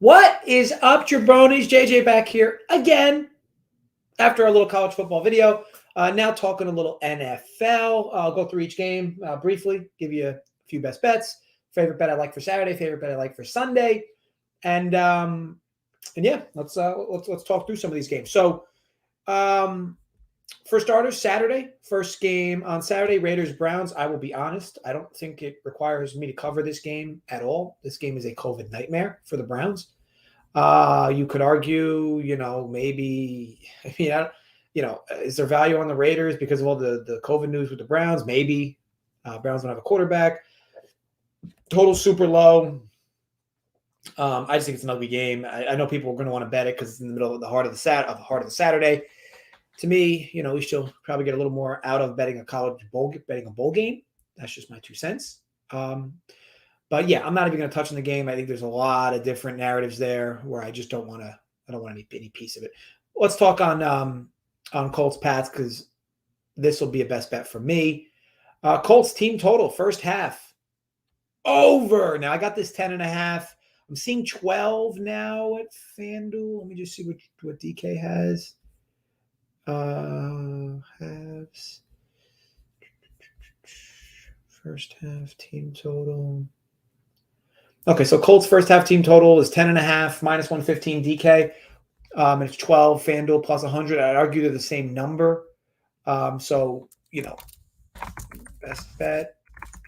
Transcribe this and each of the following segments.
What is up, jabronis? JJ back here again after our little college football video. Now talking a little NFL. I'll go through each game briefly, give you a few best bets, favorite bet I like for Saturday, favorite bet I like for Sunday, and yeah, let's talk through some of these games. So, for starters, Saturday, first game on Saturday, Raiders-Browns. I will be honest, I don't think it requires me to cover this game at all. This game is a COVID nightmare for the Browns. You could argue, maybe, is there value on the Raiders because of all the COVID news with the Browns? Maybe. Browns don't have a quarterback. Total super low. I just think it's an ugly game. I know people are going to want to bet it because it's in the middle of the heart of the Saturday. To me, we should probably get a little more out of betting a bowl game. That's just my 2 cents. But yeah, I'm not even going to touch on the game. I think there's a lot of different narratives there where I just don't want any piece of it. Let's talk on Colts Pats because this will be a best bet for me. Colts team total first half over. Now I got this 10.5. I'm seeing 12 now at FanDuel. Let me just see what DK has. Halves. First half team total. Okay, so Colts first half team total is 10.5 minus 115 DK. And it's 12 FanDuel plus 100. I'd argue they're the same number. So, best bet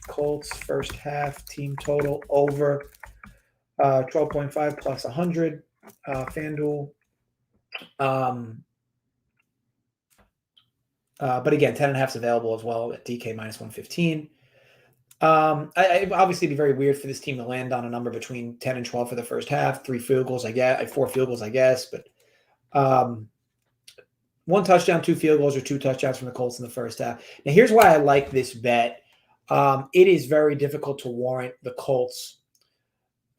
Colts first half team total over 12.5 plus 100 FanDuel. But again, 10.5 is available as well at DK minus 115. I obviously be very weird for this team to land on a number between 10 and 12 for the first half. 4 field goals, I guess. But 1 touchdown, 2 field goals, or 2 touchdowns from the Colts in the first half. Now, here's why I like this bet. It is very difficult to warrant the Colts,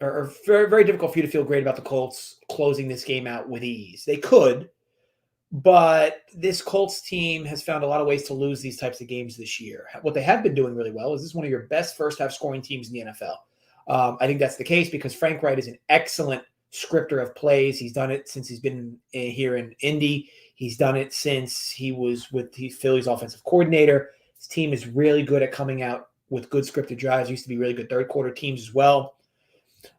or very, very difficult for you to feel great about the Colts closing this game out with ease. They could. But this Colts team has found a lot of ways to lose these types of games this year. What they have been doing really well is this is one of your best first-half scoring teams in the NFL. I think that's the case because Frank Wright is an excellent scripter of plays. He's done it since he's been here in Indy. He's done it since he was with the Phillies offensive coordinator. His team is really good at coming out with good scripted drives. Used to be really good third-quarter teams as well.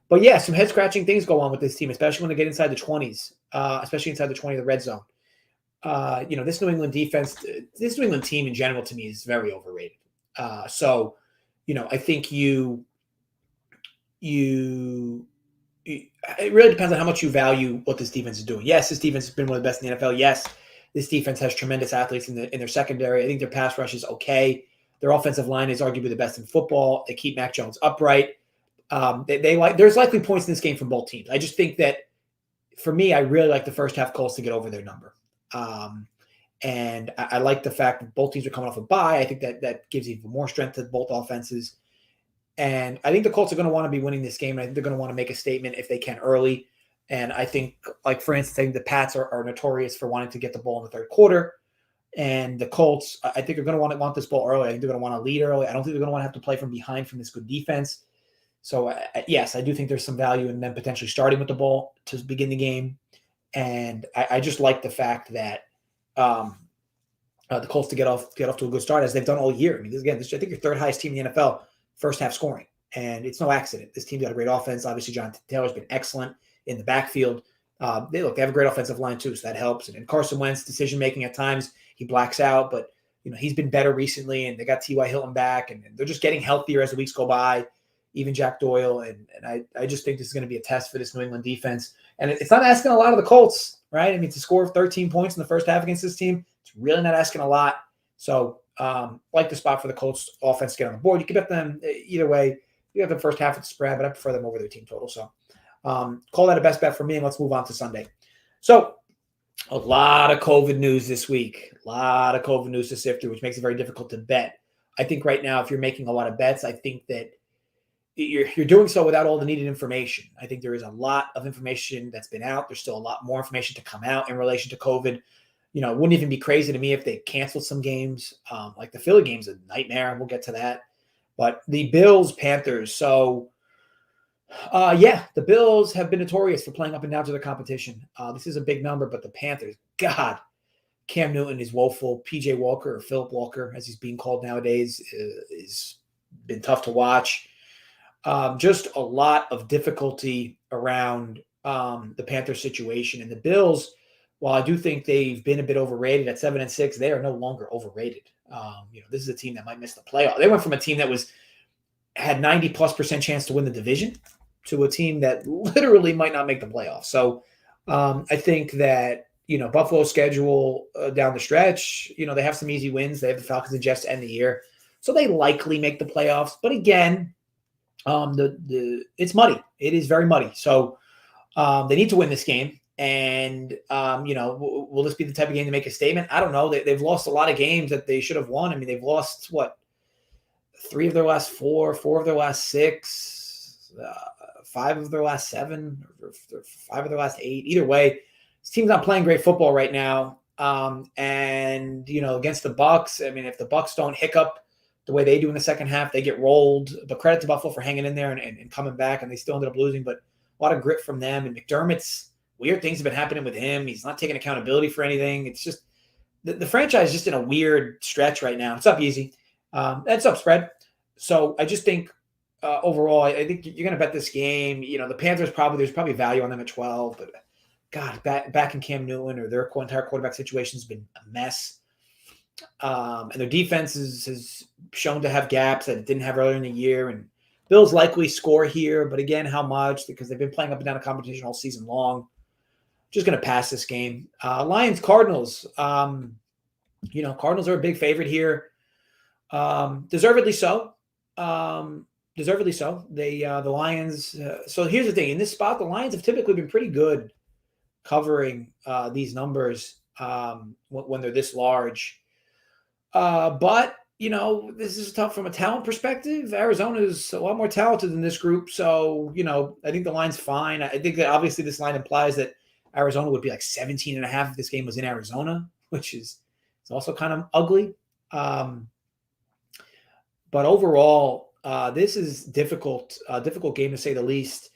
But, yeah, some head-scratching things go on with this team, especially when they get inside the 20s, especially inside the 20 of the red zone. This New England defense, this New England team in general to me is very overrated. So, I think it really depends on how much you value what this defense is doing. Yes, this defense has been one of the best in the NFL. Yes, this defense has tremendous athletes in their secondary. I think their pass rush is okay. Their offensive line is arguably the best in football. They keep Mac Jones upright. There's likely points in this game from both teams. I just think that for me, I really like the first half Colts to get over their number. And I like the fact that both teams are coming off a bye. I think that gives even more strength to both offenses. And I think the Colts are going to want to be winning this game. I think they're going to want to make a statement if they can early. And I think, like, for instance, I think the Pats are notorious for wanting to get the ball in the third quarter. And the Colts, I think, are going to want this ball early. I think they're going to want to lead early. I don't think they're going to want to have to play from behind from this good defense. So, yes, I do think there's some value in them potentially starting with the ball to begin the game. And I just like the fact that the Colts to get off to a good start as they've done all year. I mean, I think your third highest team in the NFL first half scoring, and it's no accident. This team's got a great offense. Obviously, Jonathan Taylor's been excellent in the backfield. They have a great offensive line too, so that helps. And Carson Wentz decision making at times he blacks out, but he's been better recently, and they got T.Y. Hilton back, and they're just getting healthier as the weeks go by. Even Jack Doyle, and I just think this is going to be a test for this New England defense. And it's not asking a lot of the Colts, right? I mean, to score 13 points in the first half against this team, it's really not asking a lot. So, like the spot for the Colts offense to get on the board. You can bet them either way. You have the first half of the spread, but I prefer them over their team total. So, call that a best bet for me, and let's move on to Sunday. So, a lot of COVID news this week. A lot of COVID news to sift through, which makes it very difficult to bet. I think right now, if you're making a lot of bets, I think that you're doing so without all the needed information. I think there is a lot of information that's been out. There's still a lot more information to come out in relation to COVID. It wouldn't even be crazy to me if they canceled some games. Like the Philly game's a nightmare. We'll get to that. But the Bills, Panthers. So Yeah, the Bills have been notorious for playing up and down to the competition. This is a big number, but the Panthers, God, Cam Newton is woeful. PJ Walker, or Philip Walker, as he's being called nowadays, is been tough to watch. Just a lot of difficulty around the Panthers situation. And the Bills, while I do think they've been a bit overrated at 7-6, they are no longer overrated. This is a team that might miss the playoff. They went from a team that had 90+% chance to win the division to a team that literally might not make the playoffs. So I think that, Buffalo's schedule down the stretch, they have some easy wins. They have the Falcons and Jets to end the year. So they likely make the playoffs. But again, it's muddy. It is very muddy. So they need to win this game. And, will this be the type of game to make a statement? I don't know. They've lost a lot of games that they should have won. I mean, they've lost, 3 of their last 4 of their last 6, 5 of their last 7, or 5 of their last 8. Either way, this team's not playing great football right now. And, against the Bucs, I mean, if the Bucs don't hiccup the way they do in the second half, they get rolled. But credit to Buffalo for hanging in there and coming back, and they still ended up losing. But a lot of grit from them. And McDermott's weird things have been happening with him. He's not taking accountability for anything. It's just the franchise is just in a weird stretch right now. It's up easy. That's up spread. So I just think overall, I think you're going to bet this game. The Panthers there's probably value on them at 12, but God, back in Cam Newton or their entire quarterback situation has been a mess. And their defense has shown to have gaps that it didn't have earlier in the year. And Bills likely score here, but again, how much? Because they've been playing up and down the competition all season long. Just going to pass this game. Lions, Cardinals. Cardinals are a big favorite here. Deservedly so. Deservedly so. The Lions. So here's the thing. In this spot, the Lions have typically been pretty good covering these numbers when they're this large. But, this is tough from a talent perspective. Arizona is a lot more talented than this group. So, I think the line's fine. I think that obviously this line implies that Arizona would be like 17.5 if this game was in Arizona, which is also kind of ugly. But overall, this is difficult game to say the least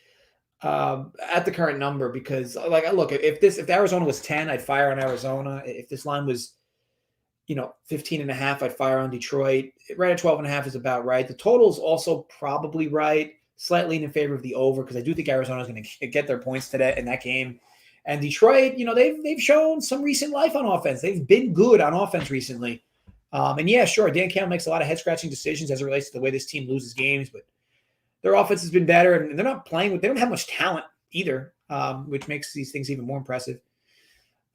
at the current number because, look, if Arizona was 10, I'd fire on Arizona. If this line was, 15.5, I'd fire on Detroit. Right at 12.5 is about right. The total's also probably right, slightly in favor of the over because I do think Arizona is going to get their points today in that game. And Detroit, they've shown some recent life on offense. They've been good on offense recently. And yeah, sure, Dan Campbell makes a lot of head-scratching decisions as it relates to the way this team loses games, but their offense has been better, and they're not playing they don't have much talent either, which makes these things even more impressive.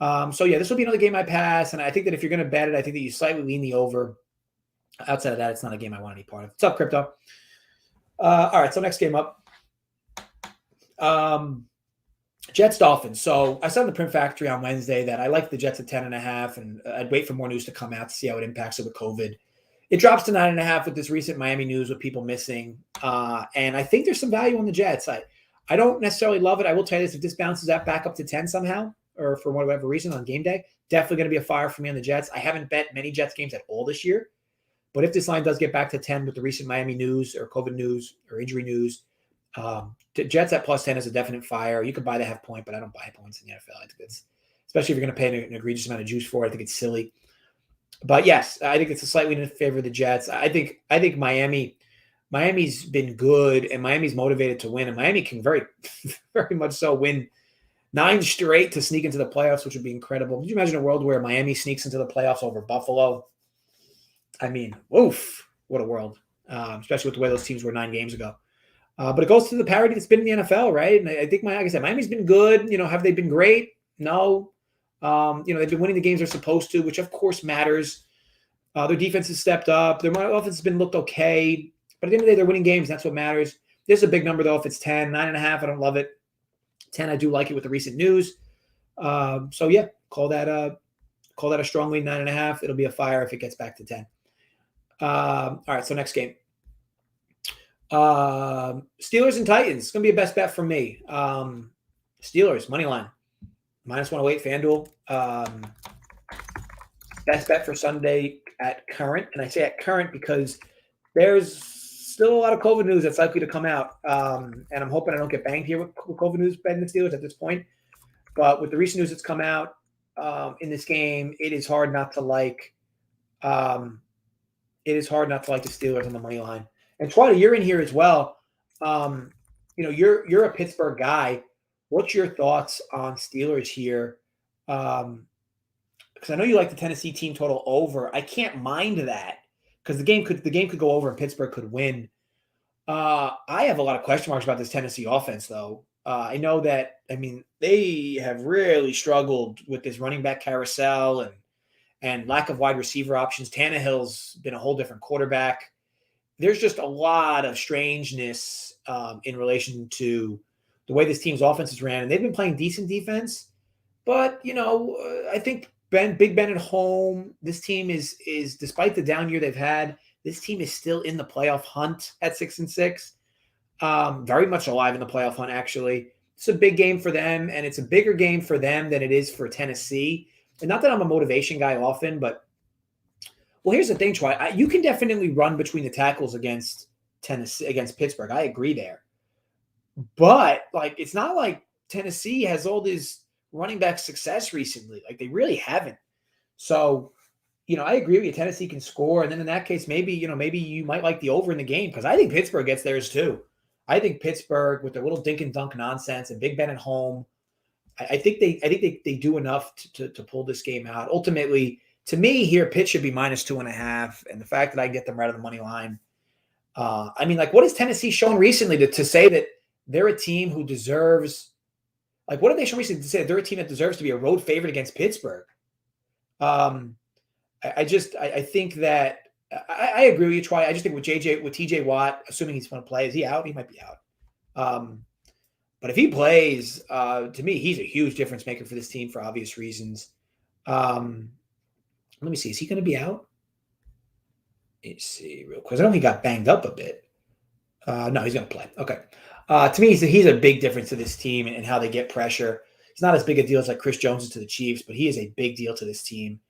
So yeah, this will be another game I pass, and I think that if you're going to bet it, I think that you slightly lean the over. Outside of that, it's not a game I want any part of. What's up, Crypto? All right, so next game up. Jets Dolphins. So I saw in the Print Factory on Wednesday that I like the Jets at 10.5, and I'd wait for more news to come out to see how it impacts it with COVID. It drops to 9.5 with this recent Miami news with people missing. And I think there's some value on the Jets. I don't necessarily love it. I will tell you this, if this bounces that back up to 10 somehow, or for whatever reason on game day, definitely going to be a fire for me on the Jets. I haven't bet many Jets games at all this year. But if this line does get back to 10 with the recent Miami news or COVID news or injury news, Jets at +10 is a definite fire. You could buy the half point, but I don't buy points in the NFL. I think it's, especially if you're going to pay an egregious amount of juice for it, I think it's silly. But yes, I think it's a slightly in favor of the Jets. I think Miami's been good, and Miami's motivated to win, and Miami can very, very much so win 9 straight to sneak into the playoffs, which would be incredible. Could you imagine a world where Miami sneaks into the playoffs over Buffalo? I mean, oof, what a world, especially with the way those teams were 9 games ago. But it goes to the parity that's been in the NFL, right? And I think, like I said, Miami's been good. Have they been great? No. They've been winning the games they're supposed to, which of course matters. Their defense has stepped up. Their offense has been looked okay. But at the end of the day, they're winning games. That's what matters. This is a big number, though. If it's 10, 9.5, I don't love it. 10, I do like it with the recent news. So, yeah, call that a strong lead, 9.5. It'll be a fire if it gets back to 10. All right, so next game. Steelers and Titans. It's going to be a best bet for me. Steelers, money line. -108 FanDuel. Best bet for Sunday at current. And I say at current because there's still a lot of COVID news that's likely to come out. And I'm hoping I don't get banged here with COVID news betting the Steelers at this point. But with the recent news that's come out in this game, it is hard not to like. It is hard not to like the Steelers on the money line. And Twyla, you're in here as well. You're a Pittsburgh guy. What's your thoughts on Steelers here? Because I know you like the Tennessee team total over. I can't mind that because the game could go over and Pittsburgh could win. I have a lot of question marks about this Tennessee offense, though. I know that, they have really struggled with this running back carousel and lack of wide receiver options. Tannehill's been a whole different quarterback. There's just a lot of strangeness in relation to the way this team's offense is ran. And they've been playing decent defense. But, I think Big Ben at home, this team is despite the down year they've had, this team is still in the playoff hunt at 6-6. Very much alive in the playoff hunt, actually. It's a big game for them, and it's a bigger game for them than it is for Tennessee. And not that I'm a motivation guy often, but here's the thing, Troy. You can definitely run between the tackles against Pittsburgh. I agree there. But it's not like Tennessee has all this running back success recently. They really haven't. So, I agree with you. Tennessee can score. And then in that case, maybe you might like the over in the game because I think Pittsburgh gets theirs too. I think Pittsburgh with their little dink and dunk nonsense and Big Ben at home, I think they do enough to pull this game out. Ultimately, to me here, Pitt should be -2.5. And the fact that I get them right on the money line. What has Tennessee shown recently to say that they're a team who deserves – what have they shown recently to say that they're a team that deserves to be a road favorite against Pittsburgh? I think that I agree with you, Troy. I just think with TJ Watt, assuming he's going to play, is he out? He might be out. But if he plays, to me, he's a huge difference maker for this team for obvious reasons. Let me see. Is he going to be out? Let's see real quick. I know he got banged up a bit. No, he's going to play. Okay. To me, he's a big difference to this team and how they get pressure. He's not as big a deal as Chris Jones is to the Chiefs, but he is a big deal to this team.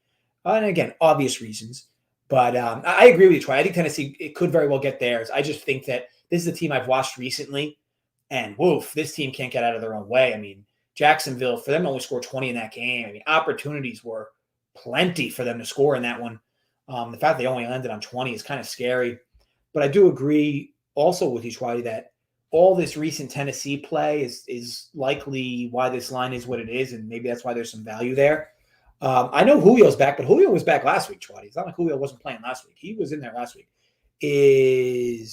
And again, obvious reasons. But I agree with you, Troy. I think Tennessee, it could very well get theirs. I just think that this is a team I've watched recently, and woof, this team can't get out of their own way. Jacksonville, for them to only score 20 in that game, opportunities were plenty for them to score in that one. The fact they only landed on 20 is kind of scary. But I do agree also with you, Troy, that all this recent Tennessee play is likely why this line is what it is, and maybe that's why there's some value there. I know Julio's back, but Julio was back last week, Troy. It's not like Julio wasn't playing last week. He was in there last week. You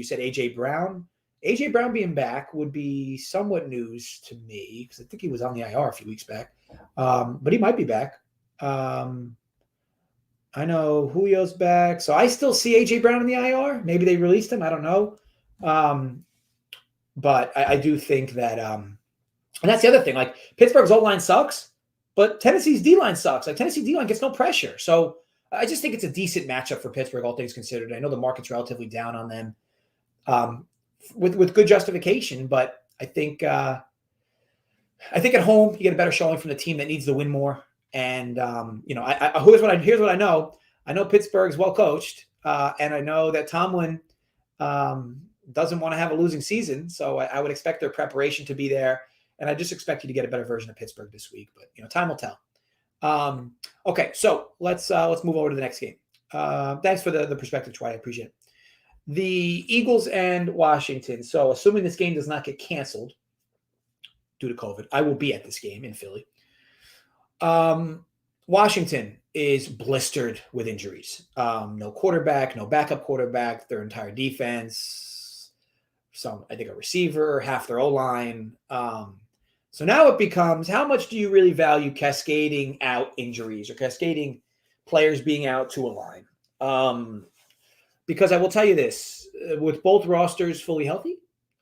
said A.J. Brown? A.J. Brown being back would be somewhat news to me because I think he was on the IR a few weeks back. But he might be back. I know Julio's back. So I still see A.J. Brown in the IR. Maybe they released him. I don't know. But I do think that and that's the other thing. Pittsburgh's O-line sucks. But Tennessee's D-line sucks. Tennessee D-line gets no pressure. So I just think it's a decent matchup for Pittsburgh, all things considered. I know the market's relatively down on them with good justification. But I think at home, you get a better showing from the team that needs to win more. And, here's what I know. I know Pittsburgh's well coached. And I know that Tomlin doesn't want to have a losing season. So I would expect their preparation to be there. And I just expect you to get a better version of Pittsburgh this week, but time will tell. Okay, so let's move over to the next game. Thanks for the perspective, Troy. I appreciate it. The Eagles and Washington. So assuming this game does not get canceled due to COVID, I will be at this game in Philly. Washington is blistered with injuries. No quarterback, no backup quarterback, their entire defense, I think a receiver, half their O-line. So now it becomes, how much do you really value cascading out injuries or cascading players being out to a line? Because I will tell you this, with both rosters fully healthy,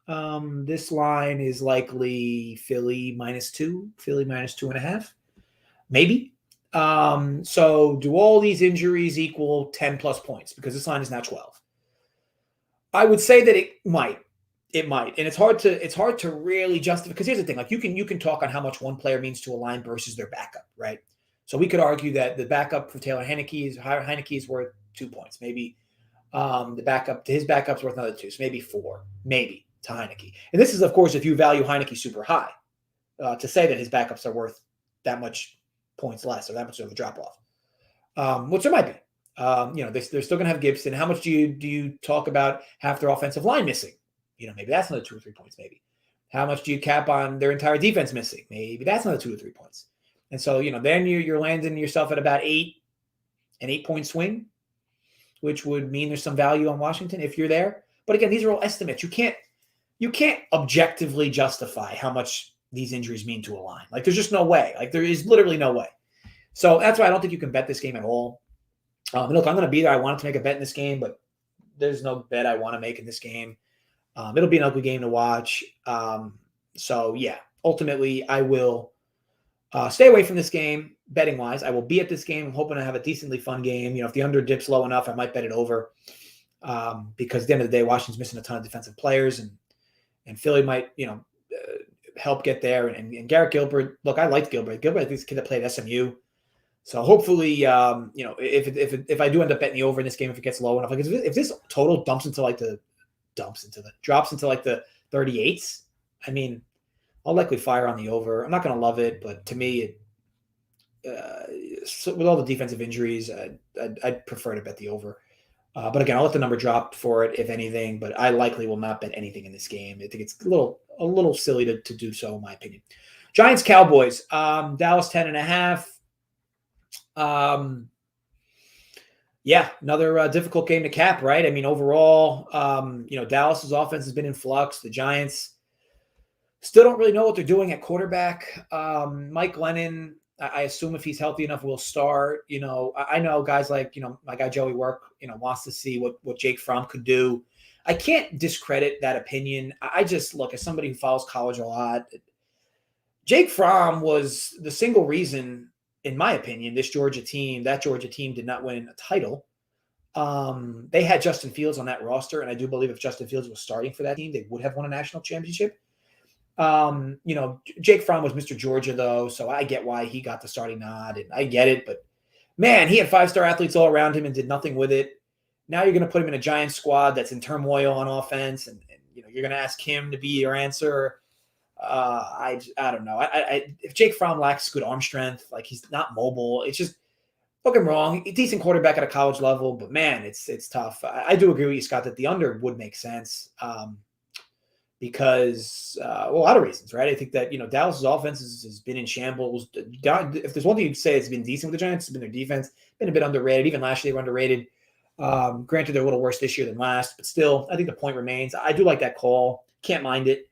this line is likely Philly -2, Philly -2.5, maybe. So do all these injuries equal 10 plus points? Because this line is now 12. I would say that it might. It might, and it's hard to really justify, because here's the thing: you can talk on how much one player means to a line versus their backup, right? So we could argue that the backup for Taylor Heinicke is worth 2 points, maybe. His backup's worth another 2, so maybe 4, maybe to Heineke. And this is, of course, if you value Heineke super high, to say that his backups are worth that much points less or that much of a drop off, which there might be. They're still going to have Gibson. How much do you talk about half their offensive line missing? Maybe that's another 2 or 3 points. Maybe. How much do you cap on their entire defense missing? Maybe that's another 2 or 3 points. And so, then you're landing yourself at about an 8-point swing, which would mean there's some value on Washington if you're there. But again, these are all estimates. You can't objectively justify how much these injuries mean to a line. Like, there's just no way. Like, there is literally no way. So that's why I don't think you can bet this game at all. Look, I'm going to be there. I wanted to make a bet in this game, but there's no bet I want to make in this game. It'll be an ugly game to watch. So, yeah, ultimately, I will stay away from this game, betting-wise. I will be at this game. I'm hoping to have a decently fun game. If the under dips low enough, I might bet it over because at the end of the day, Washington's missing a ton of defensive players, and Philly might, help get there. And Garrett Gilbert, look, I liked Gilbert. Gilbert, I think, is a kid that played at SMU. So hopefully, if I do end up betting the over in this game, if it gets low enough, like if this total drops into like the 38s, I mean, I'll likely fire on the over. I'm not going to love it, but to me, with all the defensive injuries, I'd prefer to bet the over. But again, I'll let the number drop for it, if anything. But I likely will not bet anything in this game. I think it's a little silly to do so, in my opinion. Giants Cowboys, Dallas 10.5. Another difficult game to cap, right? I mean, overall, Dallas's offense has been in flux. The Giants still don't really know what they're doing at quarterback. Mike Glennon, I assume if he's healthy enough, will start. I know guys like, my guy Joey Work, wants to see what Jake Fromm could do. I can't discredit that opinion. I just look, as somebody who follows college a lot, Jake Fromm was the single reason, in my opinion, that Georgia team did not win a title. They had Justin Fields on that roster, and I do believe if Justin Fields was starting for that team, they would have won a national championship. Jake Fromm was Mr. Georgia, though, so I get why he got the starting nod, and I get it. But, man, he had 5-star athletes all around him and did nothing with it. Now you're going to put him in a Giants squad that's in turmoil on offense, and you're going to ask him to be your answer. I don't know. If Jake Fromm lacks good arm strength, like he's not mobile, it's just, don't get me wrong, a decent quarterback at a college level, but man, it's tough. I do agree with you, Scott, that the under would make sense because a lot of reasons, right? I think that Dallas's offense has been in shambles. If there's one thing you'd say it's been decent with the Giants, it's been their defense, been a bit underrated. Even last year they were underrated. Granted, they're a little worse this year than last, but still, I think the point remains. I do like that call. Can't mind it.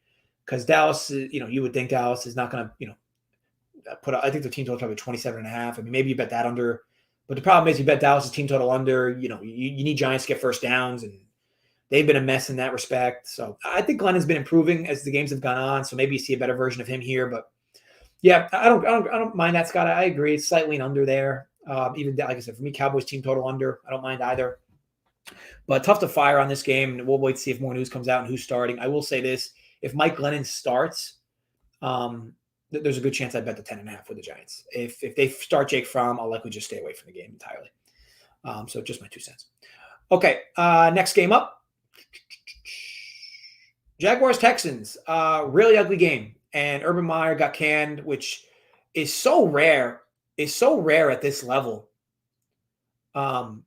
Because Dallas, you would think Dallas is not going to, I think their team total is probably 27.5. I mean, maybe you bet that under. But the problem is you bet Dallas' team total under. You need Giants to get first downs, and they've been a mess in that respect. So I think Glennon's been improving as the games have gone on. So maybe you see a better version of him here. But yeah, I don't mind that, Scott. I agree. It's slightly an under there. Even like I said, for me, Cowboys team total under. I don't mind either. But tough to fire on this game. We'll wait to see if more news comes out and who's starting. I will say this. If Mike Glennon starts, there's a good chance I bet the 10.5 with the Giants. If they start Jake Fromm, I'll likely just stay away from the game entirely. So just my 2 cents. Okay, next game up. Jaguars Texans, really ugly game. And Urban Meyer got canned, which is so rare. Is so rare at this level to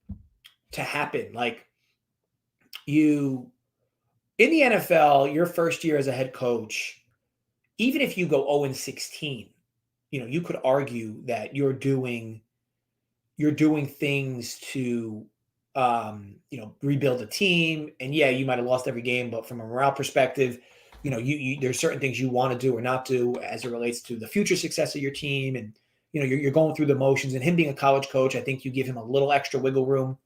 happen. Like in the NFL, your first year as a head coach, even if you go 0-16, you could argue that you're doing things to, rebuild a team. And yeah, you might have lost every game, but from a morale perspective, there's certain things you want to do or not do as it relates to the future success of your team. And, you're going through the motions, and him being a college coach, I think you give him a little extra wiggle room.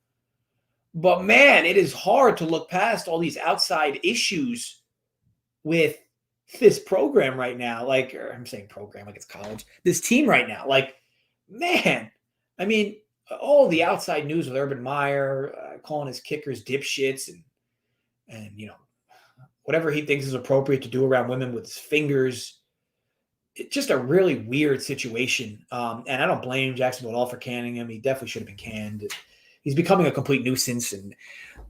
But man, it is hard to look past all these outside issues with this program right now. Like, I'm saying program like it's college. This team right now, like, man, I mean, all the outside news with Urban Meyer calling his kickers dipshits and whatever he thinks is appropriate to do around women with his fingers. It's just a really weird situation. And I don't blame Jacksonville at all for canning him. He definitely should have been canned. he's becoming a complete nuisance.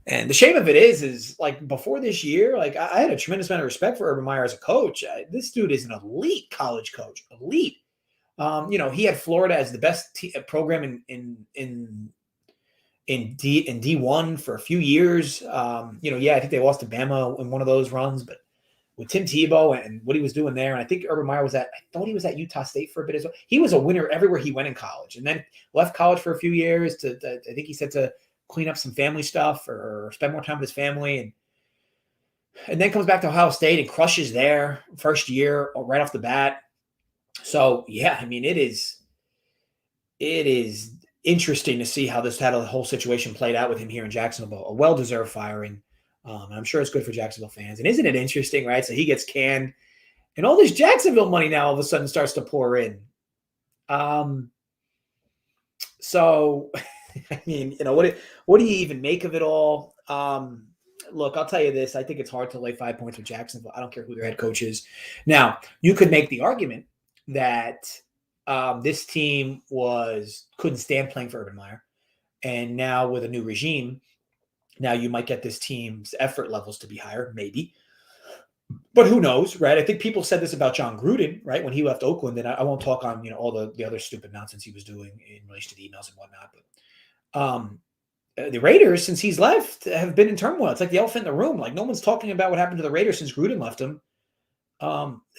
And the shame of it is like before this year, like I had a tremendous amount of respect for Urban Meyer as a coach. This dude is an elite college coach, elite. He had Florida as the best program in D1 for a few years. I think they lost to Bama in one of those runs, but with Tim Tebow and what he was doing there, and I think Urban Meyer I thought he was at Utah State for a bit as well. He was a winner everywhere he went in college, and then left college for a few years to I think he said to clean up some family stuff or spend more time with his family, and then comes back to Ohio State and crushes there first year right off the bat. So yeah, I mean it is interesting to see how the whole situation played out with him here in Jacksonville. A well-deserved firing. I'm sure it's good for Jacksonville fans. And isn't it interesting, right? So he gets canned, and all this Jacksonville money now all of a sudden starts to pour in. So, I mean, what do you even make of it all? Look, I'll tell you this. I think it's hard to lay 5 points with Jacksonville. I don't care who their head coach is. Now, you could make the argument that this team couldn't stand playing for Urban Meyer. And now with a new regime, now you might get this team's effort levels to be higher, maybe. But who knows, right? I think people said this about John Gruden, right? When he left Oakland, and I won't talk on, all the other stupid nonsense he was doing in relation to the emails and whatnot. But the Raiders, since he's left, have been in turmoil. It's like the elephant in the room. Like no one's talking about what happened to the Raiders since Gruden left them.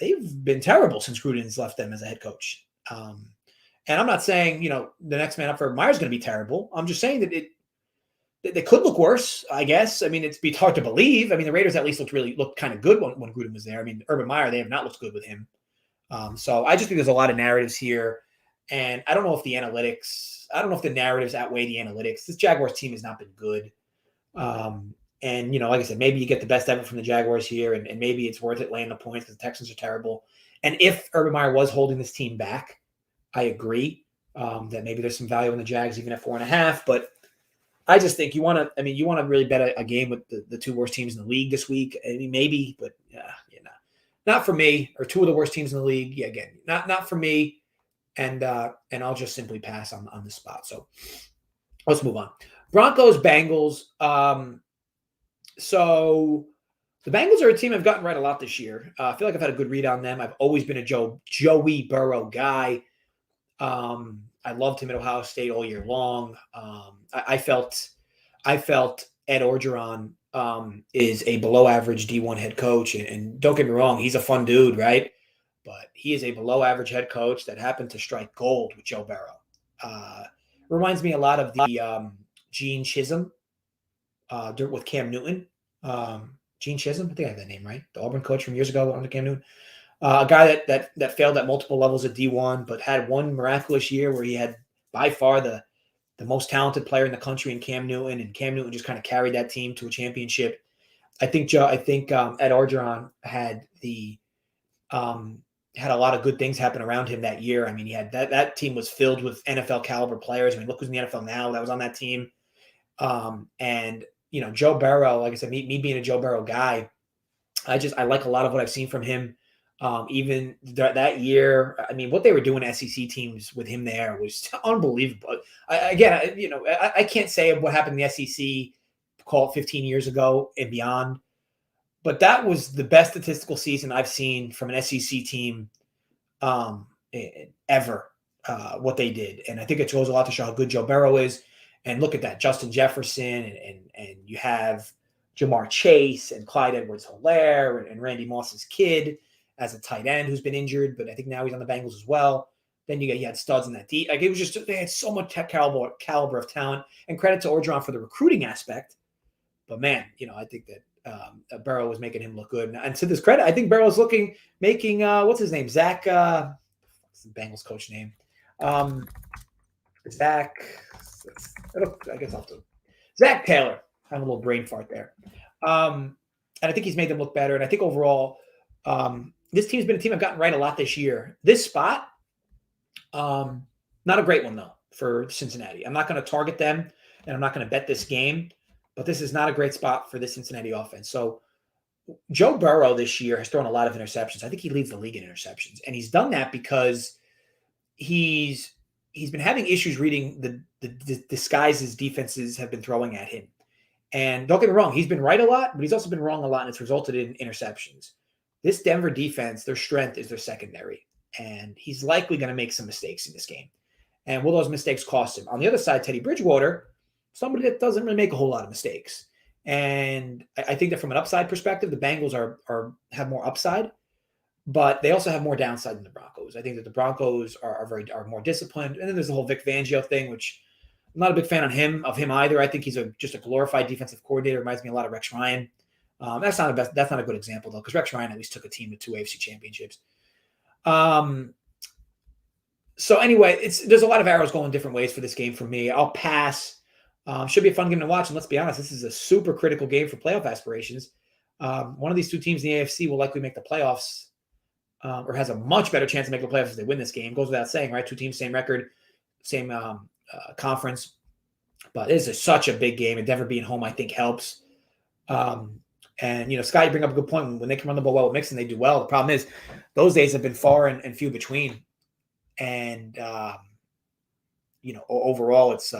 They've been terrible since Gruden's left them as a head coach. And I'm not saying, the next man up for Meyer's going to be terrible. I'm just saying that they could look worse, I guess. I mean, it's hard to believe. I mean, the Raiders at least looked kind of good when Gruden was there. I mean, Urban Meyer, they have not looked good with him. So I just think there's a lot of narratives here. And I don't know if the narratives outweigh the analytics. This Jaguars team has not been good. And, like I said, maybe you get the best effort from the Jaguars here, and maybe it's worth it laying the points because the Texans are terrible. And if Urban Meyer was holding this team back, I agree that maybe there's some value in the Jags even at 4.5. But I just think you want to really bet a game with the two worst teams in the league this week. I mean, maybe, but not for me. Or two of the worst teams in the league. Yeah, again, not for me. And I'll just simply pass on the spot. So let's move on. Broncos, Bengals. So the Bengals are a team I've gotten right a lot this year. I feel like I've had a good read on them. I've always been a Joey Burrow guy. I loved him at Ohio State all year long. I felt Ed Orgeron is a below average D1 head coach. And don't get me wrong, he's a fun dude, right? But he is a below average head coach that happened to strike gold with Joe Burrow. Reminds me a lot of the Gene Chisholm with Cam Newton. Gene Chisholm, I think I have that name right. The Auburn coach from years ago under Cam Newton. A guy that failed at multiple levels at D1, but had one miraculous year where he had by far the most talented player in the country in Cam Newton, and Cam Newton just kind of carried that team to a championship. I think Ed Orgeron had had a lot of good things happen around him that year. I mean, he had that team was filled with NFL caliber players. I mean, look who's in the NFL now that was on that team. And Joe Burrow, like I said, me being a Joe Burrow guy, I like a lot of what I've seen from him. Even that year, I mean, what they were doing SEC teams with him there was unbelievable. I can't say what happened in the SEC, call it 15 years ago and beyond, but that was the best statistical season I've seen from an SEC team ever, what they did. And I think it shows a lot to show how good Joe Burrow is. And look at that, Justin Jefferson, and you have Jamar Chase and Clyde Edwards-Helaire and Randy Moss's kid as a tight end who's been injured, but I think now he's on the Bengals as well. Then you had studs in that deep. Like it was just, they had so much caliber of talent, and credit to Orgeron for the recruiting aspect. But man, I think that Burrow was making him look good. And to this credit, I think Burrow's making what's his name? Zach, what's the Bengals coach name? Zach, I guess I'll have to. Zach Taylor. I have a little brain fart there. And I think he's made them look better. And I think overall, this team's been a team I've gotten right a lot this year. This spot, not a great one, though, for Cincinnati. I'm not going to target them, and I'm not going to bet this game, but this is not a great spot for the Cincinnati offense. So Joe Burrow this year has thrown a lot of interceptions. I think he leads the league in interceptions, and he's done that because he's he's been having issues reading the disguises defenses have been throwing at him. And don't get me wrong, he's been right a lot, but he's also been wrong a lot, and it's resulted in interceptions. This Denver defense, their strength is their secondary, and he's likely going to make some mistakes in this game. And will those mistakes cost him? On the other side, Teddy Bridgewater, somebody that doesn't really make a whole lot of mistakes. And I think that from an upside perspective, the Bengals have more upside, but they also have more downside than the Broncos. I think that the Broncos are more disciplined. And then there's the whole Vic Fangio thing, which I'm not a big fan of him either. I think he's just a glorified defensive coordinator. Reminds me a lot of Rex Ryan. That's not a good example though, because Rex Ryan at least took a team to 2 AFC championships. So anyway, there's a lot of arrows going different ways for this game for me. I'll pass. Should be a fun game to watch. And let's be honest, this is a super critical game for playoff aspirations. One of these two teams in the AFC will likely make the playoffs, or has a much better chance to make the playoffs if they win this game. Goes without saying, right? Two teams, same record, same conference. But this is such a big game, and Denver being home, I think, helps. And, Scott, you bring up a good point. When they can run the ball well with Mixon, they do well. The problem is those days have been far and few between. And, overall, it's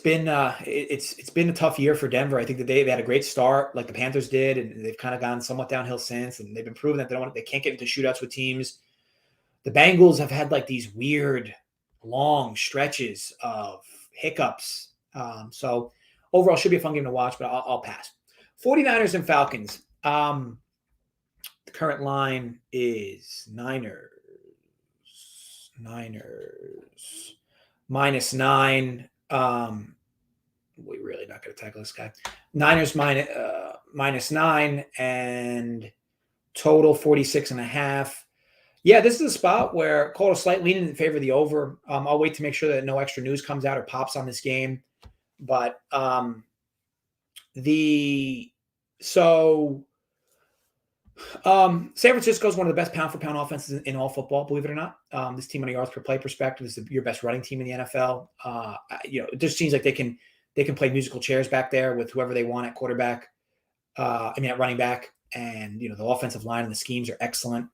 been a tough year for Denver. I think that they had a great start like the Panthers did, and they've kind of gone somewhat downhill since, and they've been proving that they can't get into shootouts with teams. The Bengals have had like these weird long stretches of hiccups. So overall should be a fun game to watch, but I'll pass. 49ers and Falcons. The current line is Niners -9. We're really not going to tackle this guy. Niners -9 and total 46.5. Yeah, this is a spot where call a slight lean in favor of the over. I'll wait to make sure that no extra news comes out or pops on this game. But San Francisco is one of the best pound-for-pound offenses in all football, believe it or not. This team on a yards per play perspective is your best running team in the NFL. It just seems like they can play musical chairs back there with whoever they want at quarterback. At running back, and the offensive line and the schemes are excellent.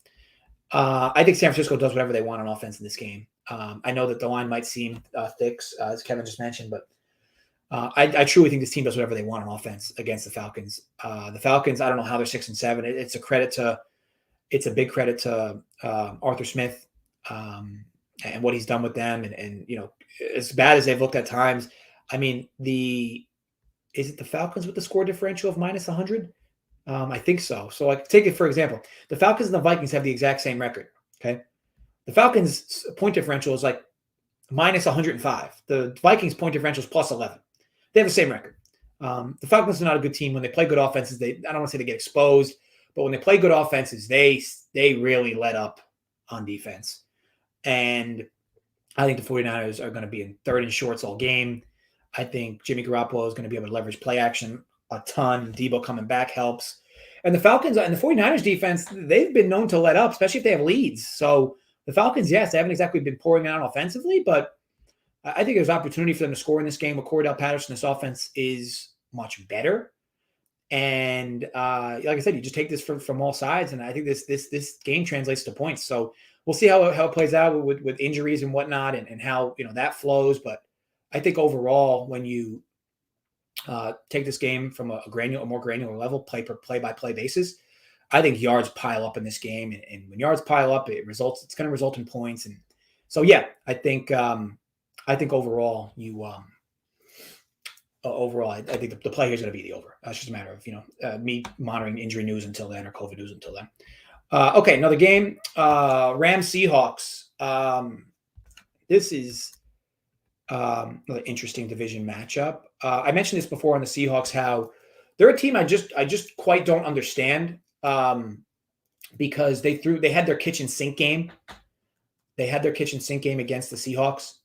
I think San Francisco does whatever they want on offense in this game. I know that the line might seem thick, as Kevin just mentioned, but I truly think this team does whatever they want on offense against the Falcons. The Falcons, I don't know how they're 6-7. It's a big credit to Arthur Smith and what he's done with them. And as bad as they've looked at times, is it the Falcons with the score differential of -100? I think so. So like take it for example, the Falcons and the Vikings have the exact same record. Okay. The Falcons point differential is like -105. The Vikings point differential is +11. They have the same record. The Falcons are not a good team. When they play good offenses, I don't want to say they get exposed, but when they play good offenses, they really let up on defense. And I think the 49ers are going to be in third and shorts all game. I think Jimmy Garoppolo is going to be able to leverage play action a ton. Debo coming back helps. And the Falcons and the 49ers defense, they've been known to let up, especially if they have leads. So the Falcons, yes, they haven't exactly been pouring out offensively, but I think there's opportunity for them to score in this game with Cordell Patterson. This offense is much better. And like I said, you just take this from all sides, and I think this game translates to points. So we'll see how it plays out with injuries and whatnot, and how that flows. But I think overall, when you take this game from a more granular level, play-by-play basis, I think yards pile up in this game, and when yards pile up, it's going to result in points. And so, yeah, I think overall, I think the play here is going to be the over. It's just a matter of me monitoring injury news until then, or COVID news until then. Okay, another game, Rams Seahawks. This is another interesting division matchup. I mentioned this before on the Seahawks, how they're a team I just quite don't understand, because they had their kitchen sink game. They had their kitchen sink game against the Seahawks.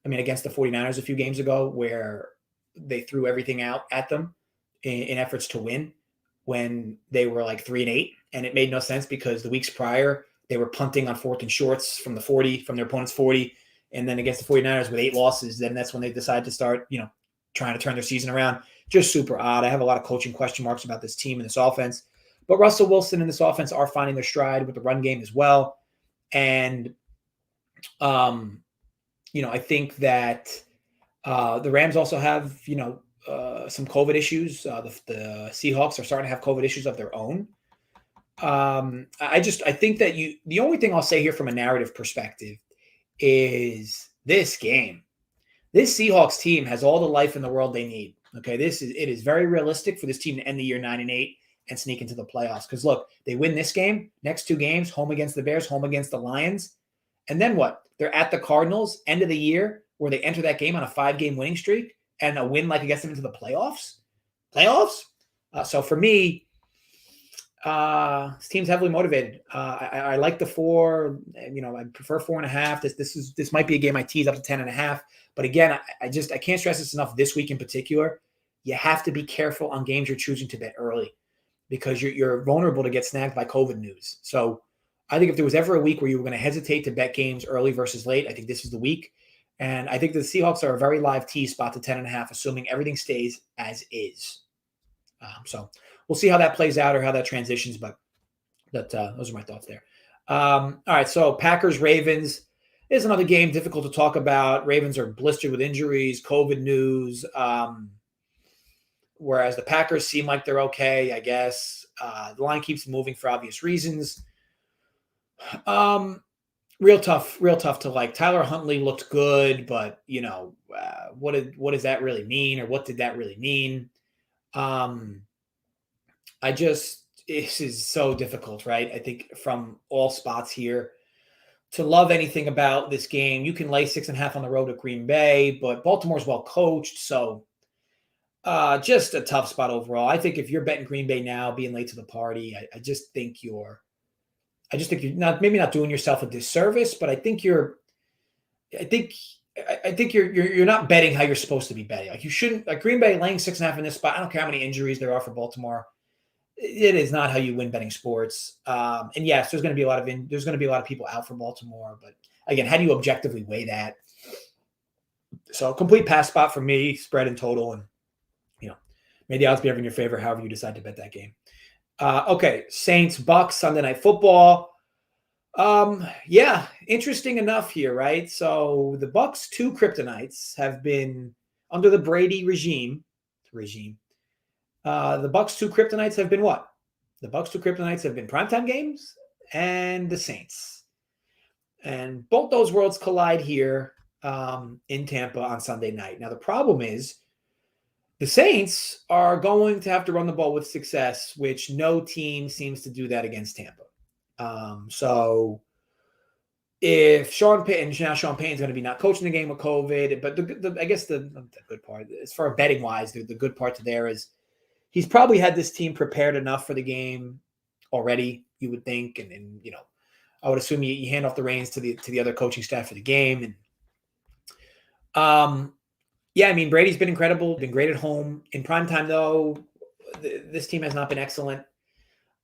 Against the 49ers a few games ago, where they threw everything out at them in efforts to win when they were like 3-8. And it made no sense because the weeks prior, they were punting on 4th and shorts from their opponent's 40. And then against the 49ers with 8 losses, then that's when they decided to start, trying to turn their season around. Just super odd. I have a lot of coaching question marks about this team and this offense. But Russell Wilson and this offense are finding their stride with the run game as well. And, I think that the Rams also have, some COVID issues. The Seahawks are starting to have COVID issues of their own. I think that the only thing I'll say here from a narrative perspective is this game. This Seahawks team has all the life in the world they need. Okay, it is very realistic for this team to end the year 9-8 and sneak into the playoffs. Because look, they win this game, next 2 games, home against the Bears, home against the Lions, and then what? They're at the Cardinals end of the year, where they enter that game on a 5-game winning streak, and a win like gets them into the playoffs. So for me, this team's heavily motivated. I like the 4. I prefer 4.5. This might be a game I tease up to 10.5. But again, I can't stress this enough. This week in particular, you have to be careful on games you're choosing to bet early, because you're vulnerable to get snagged by COVID news. So I think if there was ever a week where you were going to hesitate to bet games early versus late, I think this is the week. And I think the Seahawks are a very live tease spot to 10.5, assuming everything stays as is. So we'll see how that plays out or how that transitions, but those are my thoughts there. All right, so Packers-Ravens is another game difficult to talk about. Ravens are blistered with injuries, COVID news, whereas the Packers seem like they're okay, I guess. The line keeps moving for obvious reasons. Real tough to like. Tyler Huntley looked good, but, what does that really mean, or what did that really mean? This is so difficult, right? I think from all spots here to love anything about this game. You can lay 6.5 on the road at Green Bay, but Baltimore's well coached. So just a tough spot overall. I think if you're betting Green Bay now, being late to the party, I just think you're not doing yourself a disservice, but I think you're not betting how you're supposed to be betting. Like, you shouldn't, like, Green Bay laying 6.5 in this spot. I don't care how many injuries there are for Baltimore. It is not how you win betting sports. And yes, there's going to be a lot of people out for Baltimore, but again, how do you objectively weigh that? So complete pass spot for me, spread in total, and may the odds be ever in your favor, however you decide to bet that game. Okay, Saints Bucs Sunday Night Football. Yeah, interesting enough here, right? So the Bucs' 2 kryptonites have been under the Brady regime. The Bucs' 2 kryptonites have been what? The Bucs' 2 kryptonites have been primetime games and the Saints. And both those worlds collide here in Tampa on Sunday night. Now, the problem is the Saints are going to have to run the ball with success, which no team seems to do that against Tampa. So if Sean Payton's going to be not coaching the game with COVID, but I guess the good part, as far as betting wise, the good part to there is he's probably had this team prepared enough for the game already, you would think. And I would assume you hand off the reins to the other coaching staff for the game. And yeah, I mean, Brady's been incredible, been great at home. In primetime, though, this team has not been excellent.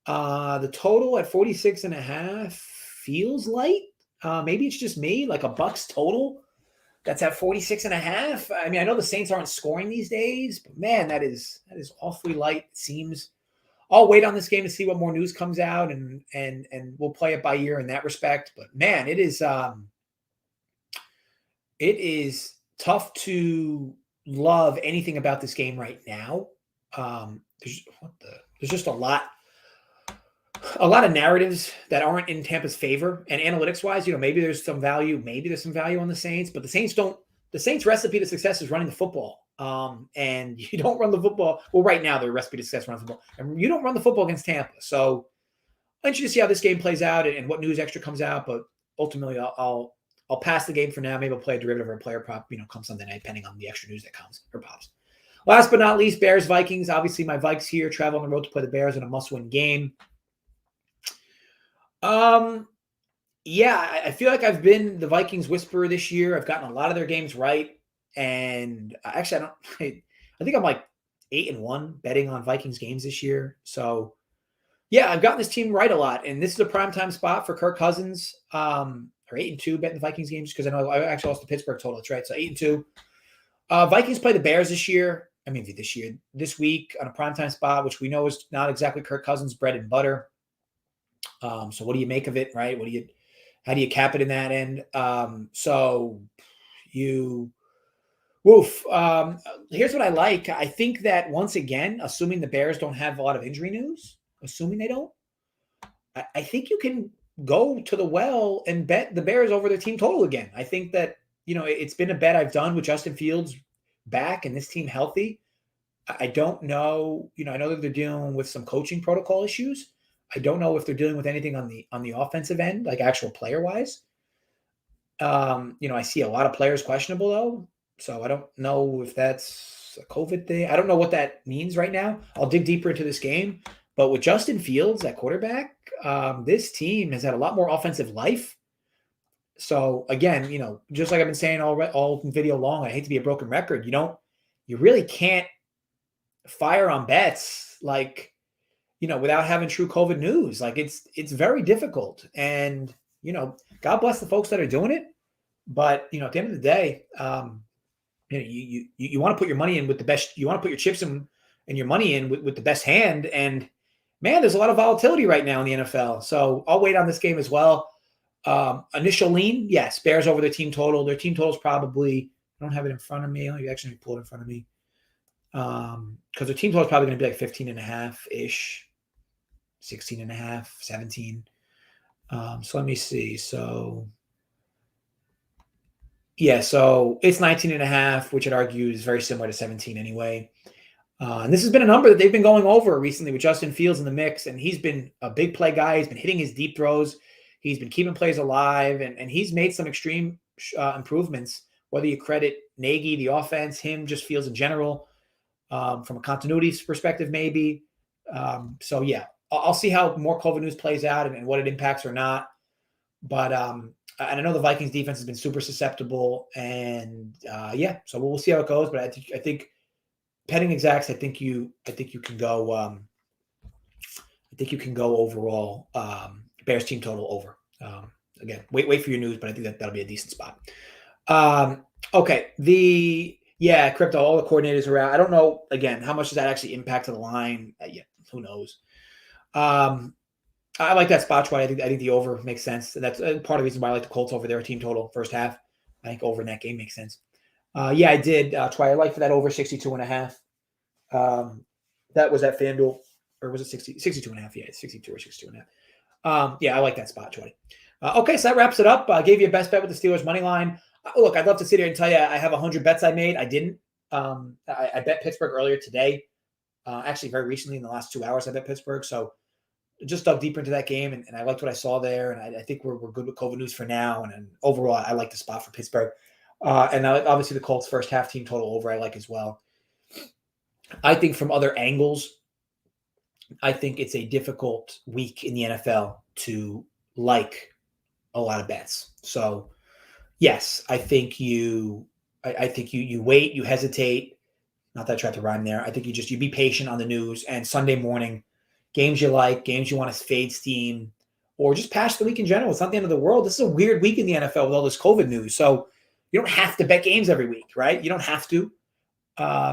The total at 46.5 feels light. Maybe it's just me, like a Bucs total that's at 46.5. I mean, I know the Saints aren't scoring these days, but man, that is awfully light, it seems. I'll wait on this game to see what more news comes out, and we'll play it by ear in that respect. But man, it is tough to love anything about this game right now. There's just a lot of narratives that aren't in Tampa's favor, and analytics wise, maybe there's some value on the Saints, but the Saints recipe to success is running the football. And you don't run the football. Well, right now their recipe to success is running the football, and you don't run the football against Tampa. So I'm interested to see how this game plays out and what news extra comes out, but ultimately I'll pass the game for now. Maybe I'll play a derivative or a player prop, come Sunday night, depending on the extra news that comes or pops. Last but not least, Bears Vikings. Obviously, my Vikes here travel on the road to play the Bears in a must-win game. Yeah, I feel like I've been the Vikings whisperer this year. I've gotten a lot of their games right, and actually, I think I'm like 8-1 betting on Vikings games this year. So, yeah, I've gotten this team right a lot, and this is a primetime spot for Kirk Cousins. Or 8-2 betting the Vikings games, because I know I actually lost the Pittsburgh total. That's right. So 8-2. Vikings play the Bears this week on a primetime spot, which we know is not exactly Kirk Cousins' bread and butter. So what do you make of it, right? How do you cap it in that end? So you woof. Here's what I like. I think that once again, assuming the Bears don't have a lot of injury news, assuming they don't, I think you can go to the well and bet the Bears over their team total again. I think that, it's been a bet I've done with Justin Fields back and this team healthy. I don't know, I know that they're dealing with some coaching protocol issues. I don't know if they're dealing with anything on the offensive end, like actual player wise. I see a lot of players questionable though. So I don't know if that's a COVID thing. I don't know what that means right now. I'll dig deeper into this game. But with Justin Fields at quarterback, this team has had a lot more offensive life. So again, just like I've been saying all video long, I hate to be a broken record. You really can't fire on bets like, without having true COVID news. Like it's very difficult. And, God bless the folks that are doing it. But, at the end of the day, you want to put your money in with the best. You want to put your chips in and your money in with the best hand. And man, there's a lot of volatility right now in the NFL. So I'll wait on this game as well. Initial lean, yes, Bears over their team total. Their team total is probably, I don't have it in front of me. Let me actually pull it in front of me. Because their team total is probably going to be like 15.5-ish, 16.5, 17. So let me see. So it's 19.5, which I'd argue is very similar to 17 anyway. And this has been a number that they've been going over recently with Justin Fields in the mix, and he's been a big play guy. He's been hitting his deep throws. He's been keeping plays alive, and he's made some extreme improvements, whether you credit Nagy, the offense, him, just Fields in general, from a continuity perspective maybe. So, yeah, I'll see how more COVID news plays out and what it impacts or not. But and I know the Vikings defense has been super susceptible, and so we'll see how it goes. But I think petting exacts, I think you can go. I think you can go overall. Bears team total over. Again, wait for your news, but I think that'll be a decent spot. Okay, crypto. All the coordinators are out. I don't know. Again, how much does that actually impact the line? Who knows? I like that spot, Troy. I think the over makes sense. That's part of the reason why I like the Colts over their team total first half. I think over in that game makes sense. I did, Troy. I like for that over 62.5. That was at FanDuel, or was it 62.5? Yeah, it's 62 or 62.5. I like that spot, Troy. Okay, so that wraps it up. I gave you a best bet with the Steelers money line. Look, I'd love to sit here and tell you I have 100 bets I made. I didn't. I bet Pittsburgh earlier today. Actually, very recently in the last 2 hours, I bet Pittsburgh. So just dug deeper into that game, and I liked what I saw there. And I think we're good with COVID news for now. And overall, I like the spot for Pittsburgh. And obviously the Colts first half team total over I like as well. I think from other angles, I think it's a difficult week in the NFL to like a lot of bets. So yes, I think you wait, you hesitate. Not that I tried to rhyme there. I think you be patient on the news, and Sunday morning, games you like, games you want to fade steam, or just pass the week in general. It's not the end of the world. This is a weird week in the NFL with all this COVID news. So you don't have to bet games every week, right? You don't have to.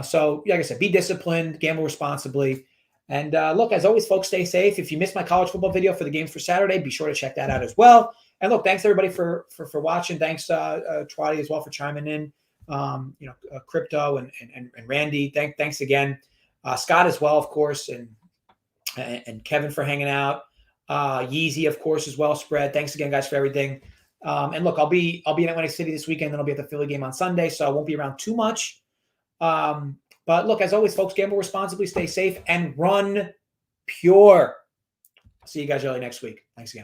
So like I said, be disciplined, gamble responsibly. And look, as always, folks, stay safe. If you missed my college football video for the games for Saturday, be sure to check that out as well. And look, thanks everybody for watching. Thanks, Trotty, as well for chiming in. Crypto and Randy. Thanks again. Scott as well, of course, and Kevin for hanging out. Yeezy, of course, as well. Spread. Thanks again, guys, for everything. And look, I'll be in Atlantic City this weekend. Then I'll be at the Philly game on Sunday, so I won't be around too much. But look, as always, folks, gamble responsibly, stay safe, and run pure. See you guys early next week. Thanks again.